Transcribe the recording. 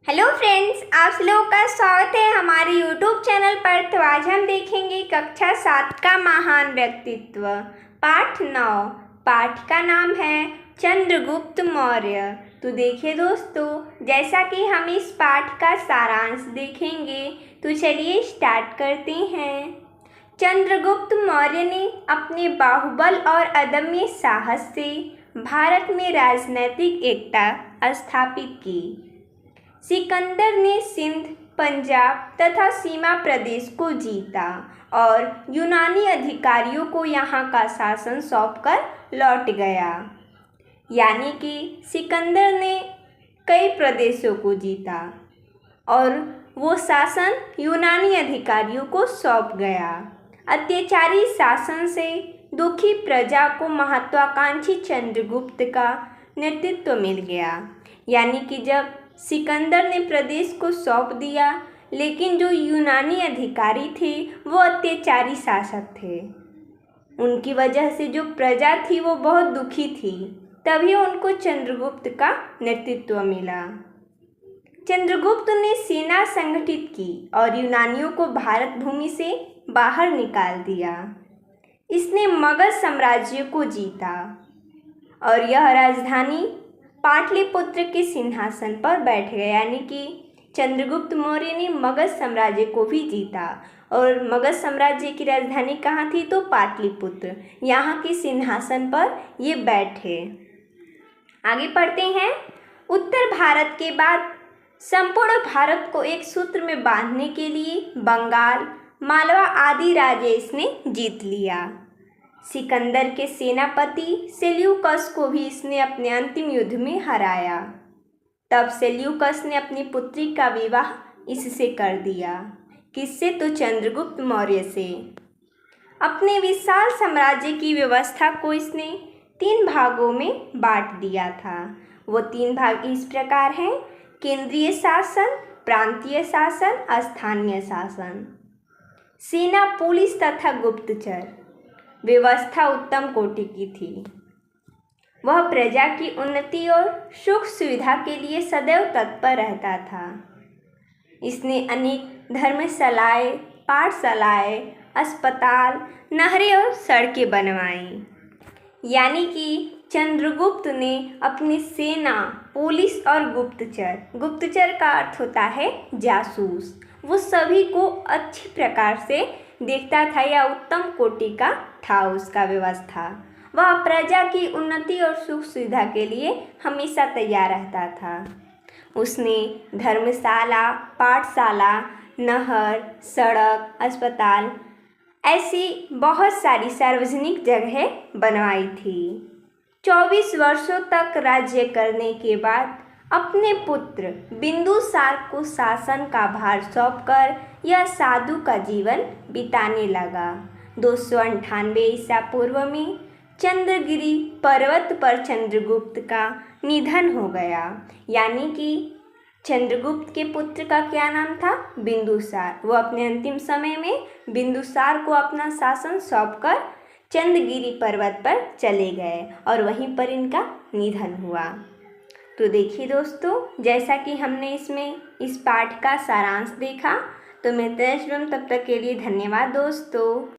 Hello friends, आप लोगों का स्वागत है हमारे यूट्यूब चैनल पर। तो आज हम देखेंगे कक्षा 7 का महान व्यक्तित्व, पाठ 9। पाठ का नाम है चंद्रगुप्त मौर्य। तो देखिए दोस्तों, जैसा कि हम इस पाठ का सारांश देखेंगे, तो चलिए स्टार्ट करते हैं। चंद्रगुप्त मौर्य ने अपने बाहुबल और अदम्य साहस से भारत में राजनीतिक एकता स्थापित की। सिकंदर ने सिंध, पंजाब तथा सीमा प्रदेश को जीता और यूनानी अधिकारियों को यहाँ का शासन सौंपकर लौट गया। यानी कि सिकंदर ने कई प्रदेशों को जीता और वो शासन यूनानी अधिकारियों को सौंप गया। अत्याचारी शासन से दुखी प्रजा को महत्वाकांक्षी चंद्रगुप्त का नेतृत्व मिल गया। यानी कि जब सिकंदर ने प्रदेश को सौंप दिया, लेकिन जो यूनानी अधिकारी थे वो अत्याचारी शासक थे। उनकी वजह से जो प्रजा थी वो बहुत दुखी थी, तभी उनको चंद्रगुप्त का नेतृत्व मिला। चंद्रगुप्त ने सेना संगठित की और यूनानियों को भारत भूमि से बाहर निकाल दिया। इसने मगध साम्राज्य को जीता और यह राजधानी पाटलिपुत्र के सिंहासन पर बैठ गए। यानी कि चंद्रगुप्त मौर्य ने मगध साम्राज्य को भी जीता और मगध साम्राज्य की राजधानी कहाँ थी? तो पाटलिपुत्र। यहाँ के सिंहासन पर ये बैठे। आगे पढ़ते हैं। उत्तर भारत के बाद संपूर्ण भारत को एक सूत्र में बांधने के लिए बंगाल, मालवा आदि राज्य इसने जीत लिया। सिकंदर के सेनापति सेल्यूकस को भी इसने अपने अंतिम युद्ध में हराया। तब सेल्यूकस ने अपनी पुत्री का विवाह इससे कर दिया। किससे? तो चंद्रगुप्त मौर्य से। अपने विशाल साम्राज्य की व्यवस्था को इसने 3 भागों में बांट दिया था। वो 3 भाग इस प्रकार हैं: केंद्रीय शासन, प्रांतीय शासन, स्थानीय शासन। सेना, पुलिस तथा गुप्तचर व्यवस्था उत्तम कोटि की थी। वह प्रजा की उन्नति और सुख सुविधा के लिए सदैव तत्पर रहता था। इसने अनेक धर्मशालाएं, पाठशालाएं, अस्पताल, नहरें और सड़कें बनवाई। यानी कि चंद्रगुप्त ने अपनी सेना, पुलिस और गुप्तचर का अर्थ होता है जासूस, वो सभी को अच्छी प्रकार से देखता था या उत्तम कोटि का था उसका व्यवस्था। वह प्रजा की उन्नति और सुख सुविधा के लिए हमेशा तैयार रहता था। उसने धर्मशाला, पाठशाला, नहर, सड़क, अस्पताल ऐसी बहुत सारी सार्वजनिक जगहें बनवाई थी। 24 वर्षों तक राज्य करने के बाद अपने पुत्र बिंदुसार को शासन का भार सौंपकर यह साधु का जीवन बिताने लगा। 298 ईसा पूर्व में चंद्रगिरी पर्वत पर चंद्रगुप्त का निधन हो गया। यानी कि चंद्रगुप्त के पुत्र का क्या नाम था? बिंदुसार। वो अपने अंतिम समय में बिंदुसार को अपना शासन सौंपकर चंद्रगिरी पर्वत पर चले गए और वहीं पर इनका निधन हुआ। तो देखिए दोस्तों, जैसा कि हमने इसमें इस पाठ का सारांश देखा, तो मैं तब तक के लिए धन्यवाद दोस्तों।